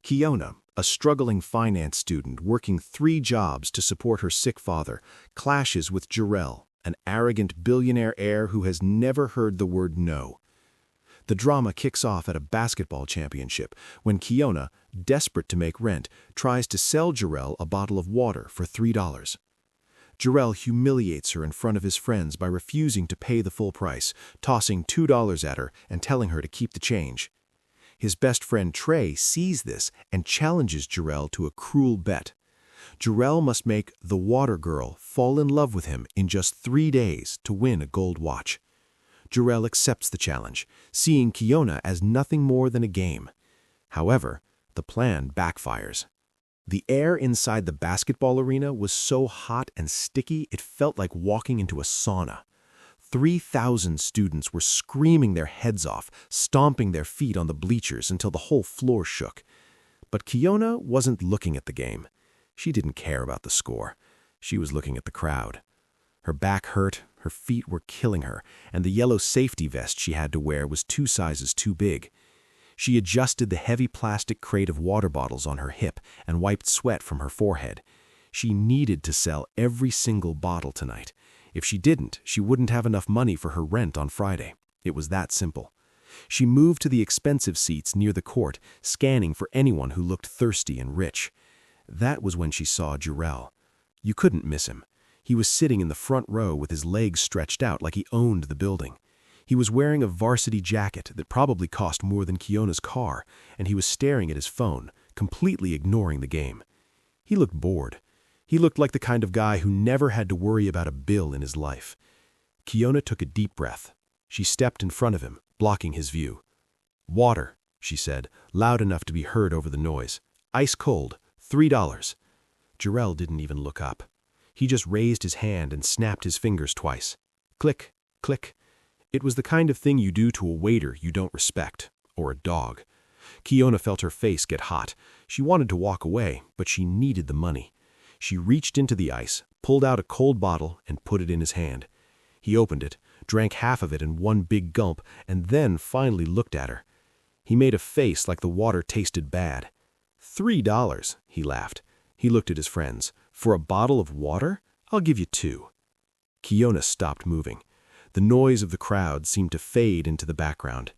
Keyona, a struggling finance student working 3 jobs to support her sick father, clashes with Jarell, an arrogant billionaire heir who has never heard the word no. The drama kicks off at a basketball championship when Keyona, desperate to make rent, tries to sell Jarell a bottle of water for $3. Jarell humiliates her in front of his friends by refusing to pay the full price, tossing $2 at her and telling her to keep the change. His best friend Trey sees this and challenges Jarell to a cruel bet. Jarell must make the water girl fall in love with him in just 3 days to win a gold watch. Jarell accepts the challenge, seeing Keyona as nothing more than a game. However, the plan backfires. The air inside the basketball arena was so hot and sticky it felt like walking into a sauna. 3,000 students were screaming their heads off, stomping their feet on the bleachers until the whole floor shook. But Keyona wasn't looking at the game. She didn't care about the score. She was looking at the crowd. Her back hurt, her feet were killing her, and the yellow safety vest she had to wear was 2 sizes too big. She adjusted the heavy plastic crate of water bottles on her hip and wiped sweat from her forehead. She needed to sell every single bottle tonight. If she didn't, she wouldn't have enough money for her rent on Friday. It was that simple. She moved to the expensive seats near the court, scanning for anyone who looked thirsty and rich. That was when she saw Jarell. You couldn't miss him. He was sitting in the front row with his legs stretched out like he owned the building. He was wearing a varsity jacket that probably cost more than Keyona's car, and he was staring at his phone, completely ignoring the game. He looked bored. He looked like the kind of guy who never had to worry about a bill in his life. Keyona took a deep breath. She stepped in front of him, blocking his view. "Water," she said, loud enough to be heard over the noise. "Ice cold, $3. Jarell didn't even look up. He just raised his hand and snapped his fingers twice. Click, click. It was the kind of thing you do to a waiter you don't respect, or a dog. Keyona felt her face get hot. She wanted to walk away, but she needed the money. She reached into the ice, pulled out a cold bottle, and put it in his hand. He opened it, drank half of it in one big gulp, and then finally looked at her. He made a face like the water tasted bad. $3, he laughed. He looked at his friends. "For a bottle of water? I'll give you 2. Keyona stopped moving. The noise of the crowd seemed to fade into the background.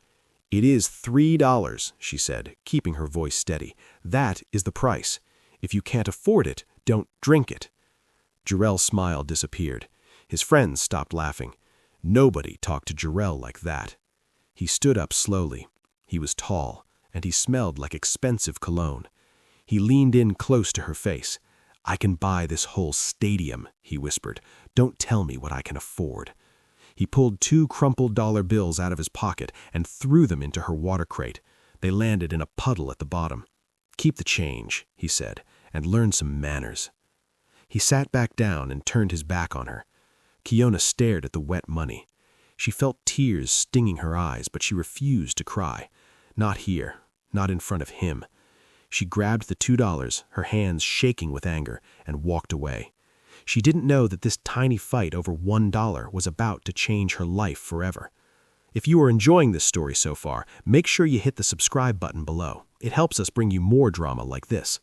"It is $3, she said, keeping her voice steady. "That is the price. If you can't afford it, don't drink it." Jarell's smile disappeared. His friends stopped laughing. Nobody talked to Jarell like that. He stood up slowly. He was tall, and he smelled like expensive cologne. He leaned in close to her face. "I can buy this whole stadium," he whispered. "Don't tell me what I can afford." He pulled 2 crumpled dollar bills out of his pocket and threw them into her water crate. They landed in a puddle at the bottom. "Keep the change," he said, "and learn some manners." He sat back down and turned his back on her. Keyona stared at the wet money. She felt tears stinging her eyes, but she refused to cry. Not here, not in front of him. She grabbed the $2, her hands shaking with anger, and walked away. She didn't know that this tiny fight over $1 was about to change her life forever. If you are enjoying this story so far, make sure you hit the subscribe button below. It helps us bring you more drama like this.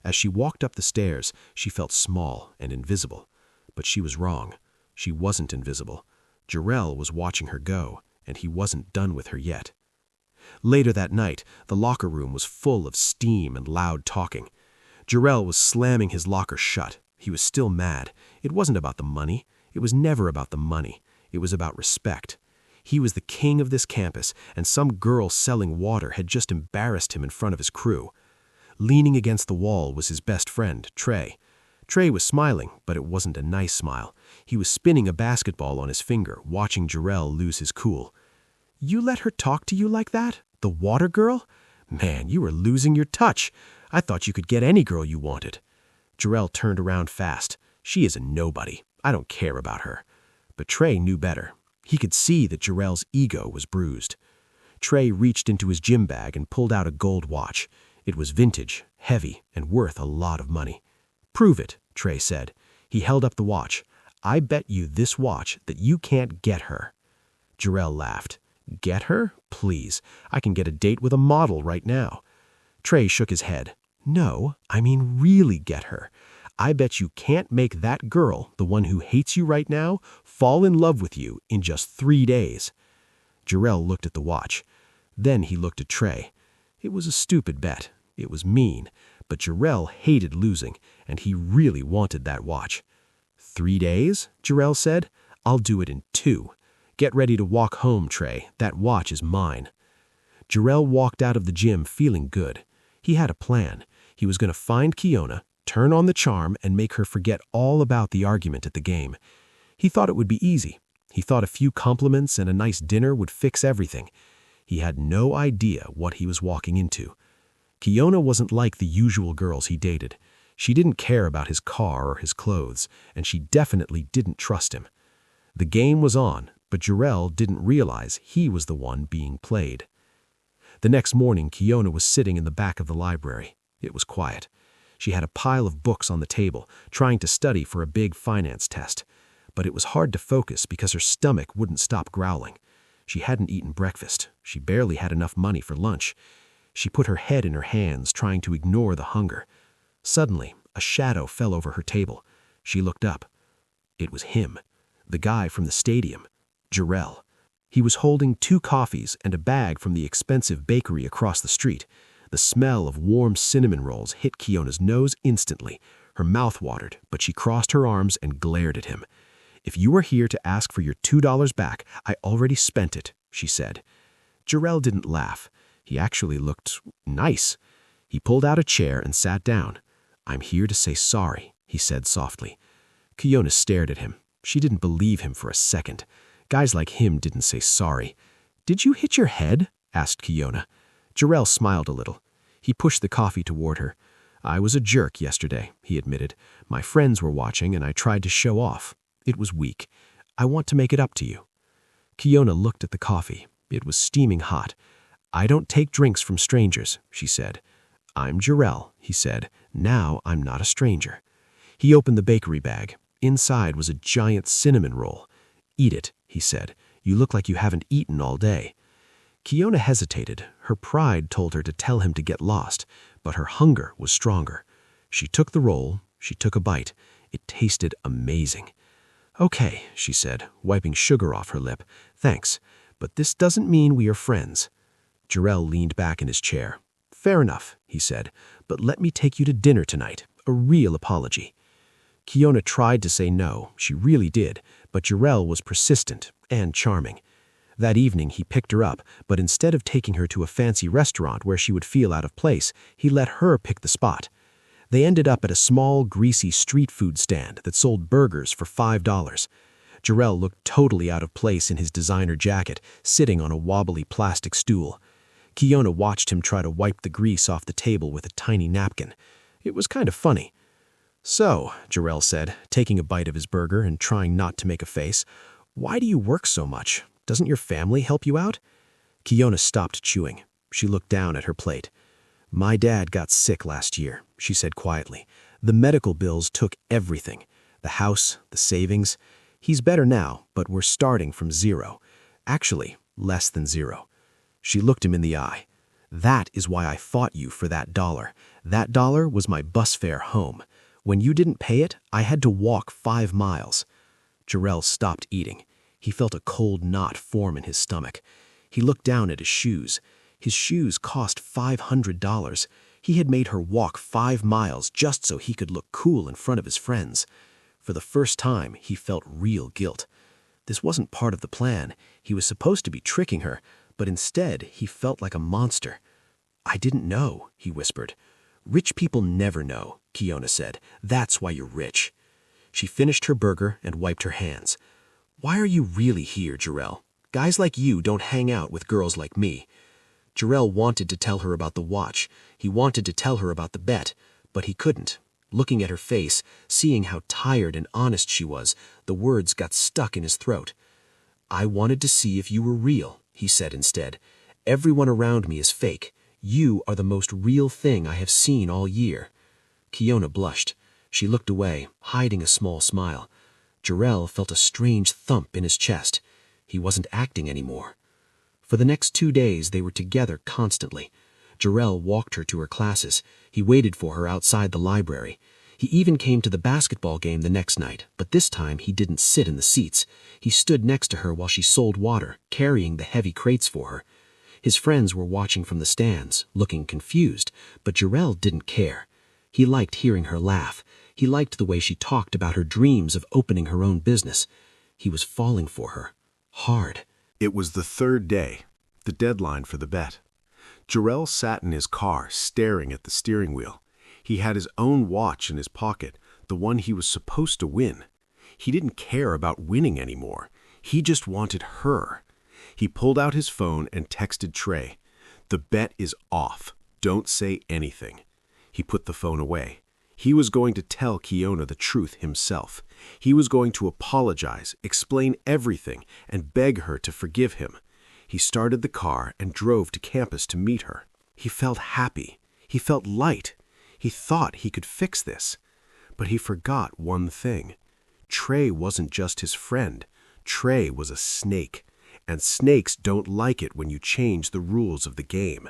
As she walked up the stairs, she felt small and invisible. But she was wrong. She wasn't invisible. Jarell was watching her go, and he wasn't done with her yet. Later that night, the locker room was full of steam and loud talking. Jarell was slamming his locker shut. He was still mad. It wasn't about the money. It was never about the money. It was about respect. He was the king of this campus, and some girl selling water had just embarrassed him in front of his crew. Leaning against the wall was his best friend, Trey. Trey was smiling, but it wasn't a nice smile. He was spinning a basketball on his finger, watching Jarell lose his cool. "You let her talk to you like that? The water girl? Man, you were losing your touch. I thought you could get any girl you wanted." Jarell turned around fast. "She is a nobody. I don't care about her." But Trey knew better. He could see that Jarell's ego was bruised. Trey reached into his gym bag and pulled out a gold watch. It was vintage, heavy, and worth a lot of money. "Prove it," Trey said. He held up the watch. "I bet you this watch that you can't get her." Jarell laughed. "Get her? Please. I can get a date with a model right now." Trey shook his head. No, I mean really get her. I bet you can't make that girl, the one who hates you right now, fall in love with you in just 3 days. Jarell looked at the watch. Then he looked at Trey. It was a stupid bet. It was mean. But Jarell hated losing, and he really wanted that watch. 3 days? Jarell said. I'll do it in 2. Get ready to walk home, Trey. That watch is mine. Jarell walked out of the gym feeling good. He had a plan. He was going to find Keyona, turn on the charm, and make her forget all about the argument at the game. He thought it would be easy. He thought a few compliments and a nice dinner would fix everything. He had no idea what he was walking into. Keyona wasn't like the usual girls he dated. She didn't care about his car or his clothes, and she definitely didn't trust him. The game was on, but Jarell didn't realize he was the one being played. The next morning, Keyona was sitting in the back of the library. It was quiet. She had a pile of books on the table, trying to study for a big finance test. But it was hard to focus because her stomach wouldn't stop growling. She hadn't eaten breakfast. She barely had enough money for lunch. She put her head in her hands, trying to ignore the hunger. Suddenly, a shadow fell over her table. She looked up. It was him, the guy from the stadium, Jarell. He was holding 2 coffees and a bag from the expensive bakery across the street. The smell of warm cinnamon rolls hit Keyona's nose instantly. Her mouth watered, but she crossed her arms and glared at him. If you were here to ask for your $2 back, I already spent it, she said. Jarell didn't laugh. He actually looked nice. He pulled out a chair and sat down. I'm here to say sorry, he said softly. Keyona stared at him. She didn't believe him for a second. Guys like him didn't say sorry. Did you hit your head? Asked Keyona. Jarell smiled a little. He pushed the coffee toward her. I was a jerk yesterday, he admitted. My friends were watching and I tried to show off. It was weak. I want to make it up to you. Keyona looked at the coffee. It was steaming hot. I don't take drinks from strangers, she said. I'm Jarell, he said. Now I'm not a stranger. He opened the bakery bag. Inside was a giant cinnamon roll. Eat it, he said. You look like you haven't eaten all day. Keyona hesitated. Her pride told her to tell him to get lost, but her hunger was stronger. She took the roll. She took a bite. It tasted amazing. Okay, she said, wiping sugar off her lip. Thanks, but this doesn't mean we are friends. Jarell leaned back in his chair. Fair enough, he said, but let me take you to dinner tonight. A real apology. Keyona tried to say no, she really did, but Jarell was persistent and charming. That evening he picked her up, but instead of taking her to a fancy restaurant where she would feel out of place, he let her pick the spot. They ended up at a small, greasy street food stand that sold burgers for $5. Jarell looked totally out of place in his designer jacket, sitting on a wobbly plastic stool. Keyona watched him try to wipe the grease off the table with a tiny napkin. It was kind of funny. So, Jarell said, taking a bite of his burger and trying not to make a face, why do you work so much? Doesn't your family help you out? Keyona stopped chewing. She looked down at her plate. My dad got sick last year, she said quietly. The medical bills took everything. The house, the savings. He's better now, but we're starting from 0. Actually, less than 0. She looked him in the eye. That is why I fought you for that $1. That $1 was my bus fare home. When you didn't pay it, I had to walk 5 miles. Jarell stopped eating. He felt a cold knot form in his stomach. He looked down at his shoes. His shoes cost $500. He had made her walk 5 miles just so he could look cool in front of his friends. For the first time, he felt real guilt. This wasn't part of the plan. He was supposed to be tricking her, but instead he felt like a monster. I didn't know, he whispered. Rich people never know, Keyona said. That's why you're rich. She finished her burger and wiped her hands. Why are you really here, Jarell? Guys like you don't hang out with girls like me. Jarell wanted to tell her about the watch. He wanted to tell her about the bet, but he couldn't. Looking at her face, seeing how tired and honest she was, the words got stuck in his throat. I wanted to see if you were real, he said instead. Everyone around me is fake. You are the most real thing I have seen all year. Keyona blushed. She looked away, hiding a small smile. Jarell felt a strange thump in his chest. He wasn't acting anymore. For the next 2 days, they were together constantly. Jarell walked her to her classes. He waited for her outside the library. He even came to the basketball game the next night, but this time he didn't sit in the seats. He stood next to her while she sold water, carrying the heavy crates for her. His friends were watching from the stands, looking confused, but Jarell didn't care. He liked hearing her laugh. He liked the way she talked about her dreams of opening her own business. He was falling for her. Hard. It was the third day, the deadline for the bet. Jarell sat in his car, staring at the steering wheel. He had his own watch in his pocket, the one he was supposed to win. He didn't care about winning anymore. He just wanted her. He pulled out his phone and texted Trey. "The bet is off. Don't say anything." He put the phone away. He was going to tell Keyona the truth himself. He was going to apologize, explain everything, and beg her to forgive him. He started the car and drove to campus to meet her. He felt happy. He felt light. He thought he could fix this. But he forgot one thing. Trey wasn't just his friend. Trey was a snake. And snakes don't like it when you change the rules of the game.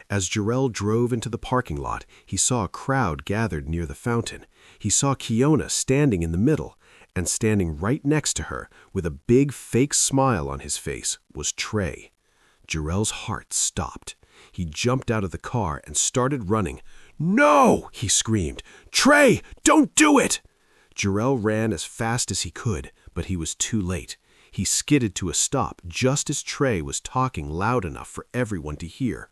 As Jarell drove into the parking lot, he saw a crowd gathered near the fountain. He saw Keyona standing in the middle, and standing right next to her, with a big fake smile on his face, was Trey. Jarell's heart stopped. He jumped out of the car and started running. "No!" he screamed. "Trey, don't do it!" Jarell ran as fast as he could, but he was too late. He skidded to a stop just as Trey was talking loud enough for everyone to hear.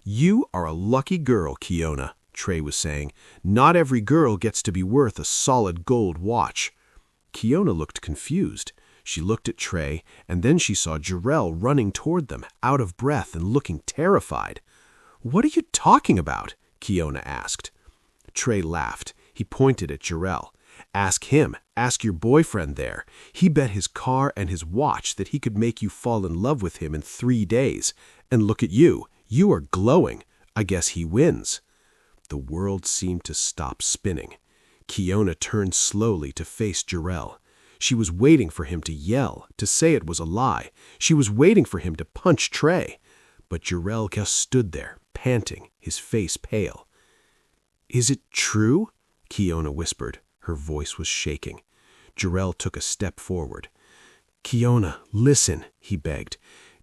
"You are a lucky girl, Keyona," Trey was saying. "Not every girl gets to be worth a solid gold watch." Keyona looked confused. She looked at Trey, and then she saw Jarell running toward them, out of breath and looking terrified. "What are you talking about?" Keyona asked. Trey laughed. He pointed at Jarell. "Ask him. Ask your boyfriend there. He bet his car and his watch that he could make you fall in love with him in 3 days. And look at you. You are glowing. I guess he wins." The world seemed to stop spinning. Keyona turned slowly to face Jarell. She was waiting for him to yell, to say it was a lie. She was waiting for him to punch Trey. But Jarell just stood there, panting, his face pale. "Is it true?" Keyona whispered. Her voice was shaking. Jarell took a step forward. "Keyona, listen," he begged.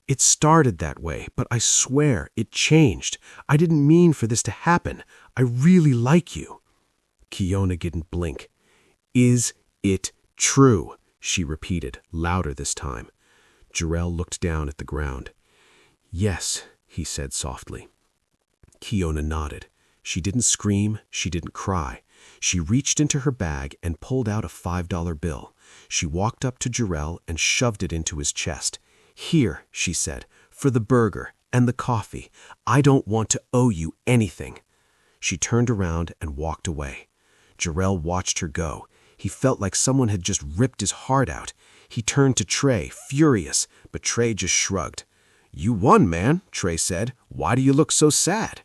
"It started that way, but I swear it changed. I didn't mean for this to happen. I really like you." Keyona didn't blink. "Is it true?" she repeated, louder this time. Jarell looked down at the ground. "Yes," he said softly. Keyona nodded. She didn't scream. She didn't cry. She reached into her bag and pulled out a $5 bill. She walked up to Jarell and shoved it into his chest. "Here," she said, "for the burger and the coffee. I don't want to owe you anything." She turned around and walked away. Jarell watched her go. He felt like someone had just ripped his heart out. He turned to Trey, furious, but Trey just shrugged. "You won, man," Trey said. "Why do you look so sad?"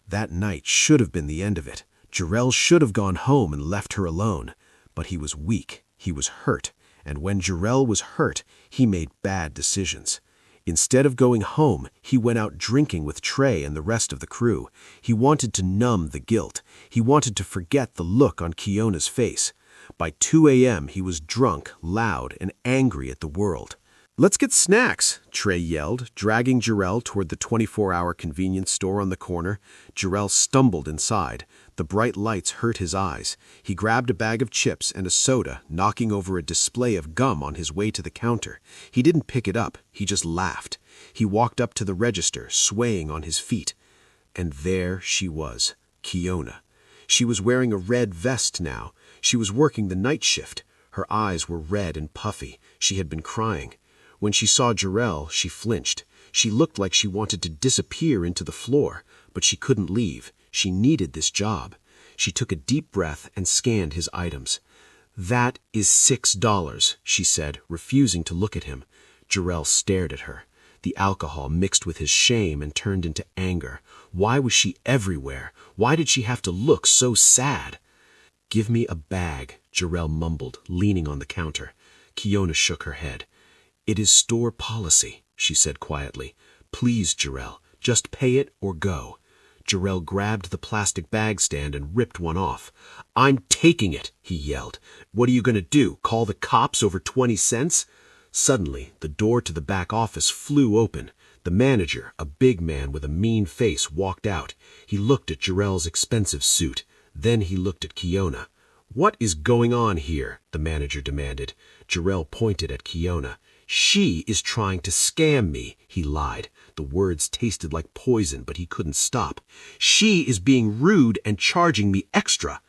That night should have been the end of it. Jarell should have gone home and left her alone. But he was weak. He was hurt. And when Jarell was hurt, he made bad decisions. Instead of going home, he went out drinking with Trey and the rest of the crew. He wanted to numb the guilt. He wanted to forget the look on Keyona's face. By 2 a.m., he was drunk, loud, and angry at the world. "Let's get snacks," Trey yelled, dragging Jarell toward the 24-hour convenience store on the corner. Jarell stumbled inside. The bright lights hurt his eyes. He grabbed a bag of chips and a soda, knocking over a display of gum on his way to the counter. He didn't pick it up. He just laughed. He walked up to the register, swaying on his feet. And there she was, Keyona. She was wearing a red vest now. She was working the night shift. Her eyes were red and puffy. She had been crying. When she saw Jarell, she flinched. She looked like she wanted to disappear into the floor, but she couldn't leave. She needed this job. She took a deep breath and scanned his items. "That is $6, she said, refusing to look at him. Jarell stared at her. The alcohol mixed with his shame and turned into anger. Why was she everywhere? Why did she have to look so sad? "Give me a bag," Jarell mumbled, leaning on the counter. Keyona shook her head. "It is store policy," she said quietly. "Please, Jarell, just pay it or go." Jarell grabbed the plastic bag stand and ripped one off. "I'm taking it," he yelled. "What are you going to do, call the cops over 20 cents? Suddenly, the door to the back office flew open. The manager, a big man with a mean face, walked out. He looked at Jarell's expensive suit. Then he looked at Keyona. "What is going on here?" the manager demanded. Jarell pointed at Keyona. "She is trying to scam me," he lied. The words tasted like poison, but he couldn't stop. "She is being rude and charging me extra."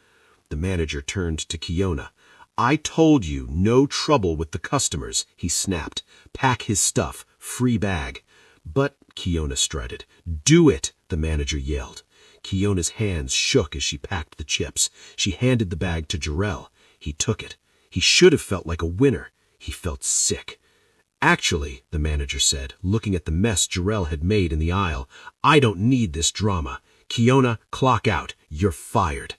The manager turned to Keyona. "I told you, no trouble with the customers," he snapped. "Pack his stuff, free bag." "But," Keyona strutted. "Do it," the manager yelled. Keyona's hands shook as she packed the chips. She handed the bag to Jarell. He took it. He should have felt like a winner. He felt sick. "Actually," the manager said, looking at the mess Jarell had made in the aisle, "I don't need this drama. Keyona, clock out. You're fired."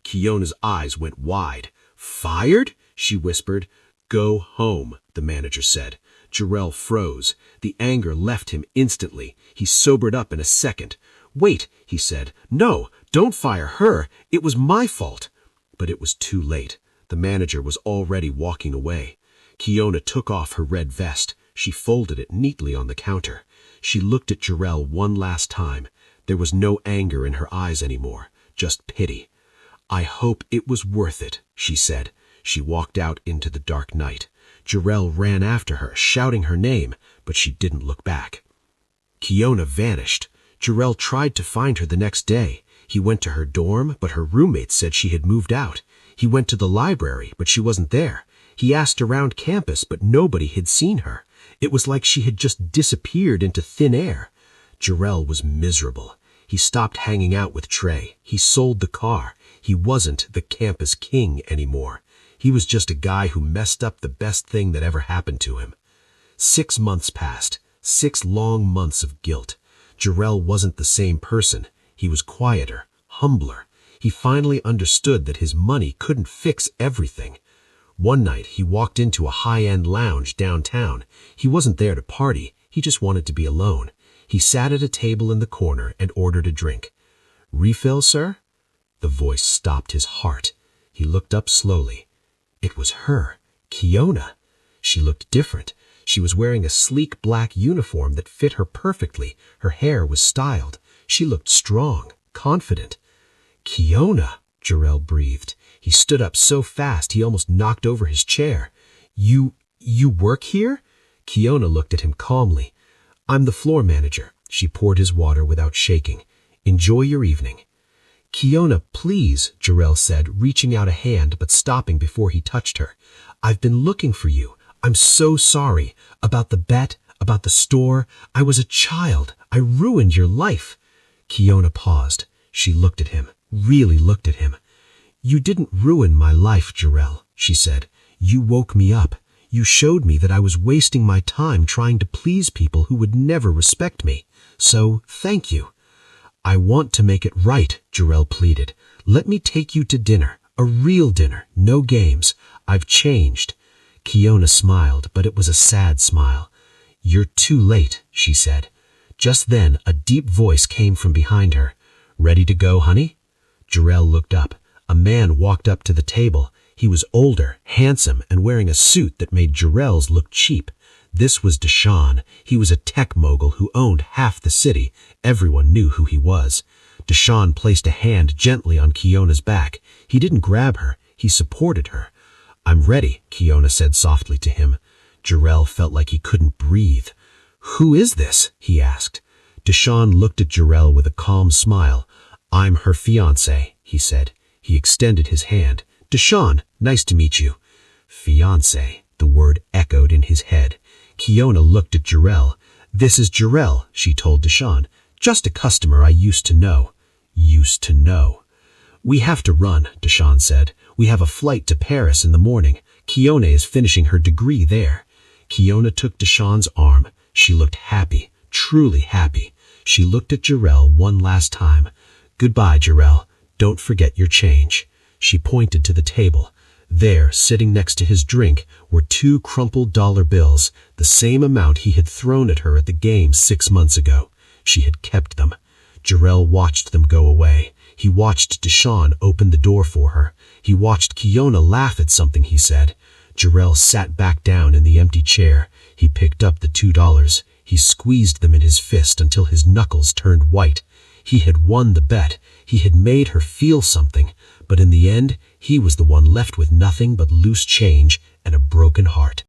Keyona's eyes went wide. "Fired?" she whispered. "Go home," the manager said. Jarell froze. The anger left him instantly. He sobered up in a second. "Wait," he said. "No, don't fire her. It was my fault." But it was too late. The manager was already walking away. Keyona took off her red vest. She folded it neatly on the counter. She looked at Jarell one last time. There was no anger in her eyes anymore, just pity. "I hope it was worth it," she said. She walked out into the dark night. Jarell ran after her, shouting her name, but she didn't look back. Keyona vanished. Jarell tried to find her the next day. He went to her dorm, but her roommates said she had moved out. He went to the library, but she wasn't there. He asked around campus, but nobody had seen her. It was like she had just disappeared into thin air. Jarell was miserable. He stopped hanging out with Trey. He sold the car. He wasn't the campus king anymore. He was just a guy who messed up the best thing that ever happened to him. 6 months passed. 6 long months of guilt. Jarell wasn't the same person. He was quieter, humbler. He finally understood that his money couldn't fix everything. One night, he walked into a high-end lounge downtown. He wasn't there to party. He just wanted to be alone. He sat at a table in the corner and ordered a drink. "Refill, sir?" The voice stopped his heart. He looked up slowly. It was her, Keyona. She looked different. She was wearing a sleek black uniform that fit her perfectly. Her hair was styled. She looked strong, confident. "Keyona," Jarell breathed. He stood up so fast he almost knocked over his chair. You work here?" Keyona looked at him calmly. "I'm the floor manager." She poured his water without shaking. "Enjoy your evening." "Keyona, please," Jarell said, reaching out a hand but stopping before he touched her. "I've been looking for you. I'm so sorry. About the bet, about the store. I was a child. I ruined your life." Keyona paused. She looked at him, really looked at him. "You didn't ruin my life, Jarell," she said. "You woke me up. You showed me that I was wasting my time trying to please people who would never respect me. So, thank you." "I want to make it right," Jarell pleaded. "Let me take you to dinner. A real dinner. No games. I've changed." Keyona smiled, but it was a sad smile. "You're too late," she said. Just then, a deep voice came from behind her. "Ready to go, honey?" Jarell looked up. A man walked up to the table. He was older, handsome, and wearing a suit that made Jarell's look cheap. This was Deshawn. He was a tech mogul who owned half the city. Everyone knew who he was. Deshawn placed a hand gently on Keyona's back. He didn't grab her. He supported her. "I'm ready," Keyona said softly to him. Jarell felt like he couldn't breathe. "Who is this?" he asked. Deshawn looked at Jarell with a calm smile. "I'm her fiancé," he said. He extended his hand. "Deshawn, nice to meet you." "Fiancé," the word echoed in his head. Keyona looked at Jarell. "This is Jarell," she told Deshawn. "Just a customer I used to know." Used to know. "We have to run," Deshawn said. "We have a flight to Paris in the morning. Keyona is finishing her degree there." Keyona took Deshawn's arm. She looked happy, truly happy. She looked at Jarell one last time. "Goodbye, Jarell. Don't forget your change." She pointed to the table. There, sitting next to his drink, were 2 crumpled dollar bills, the same amount he had thrown at her at the game 6 months ago. She had kept them. Jarell watched them go away. He watched Deshawn open the door for her. He watched Keyona laugh at something he said. Jarell sat back down in the empty chair. He picked up the $2. He squeezed them in his fist until his knuckles turned white. He had won the bet. He had made her feel something. But in the end, he was the one left with nothing but loose change and a broken heart.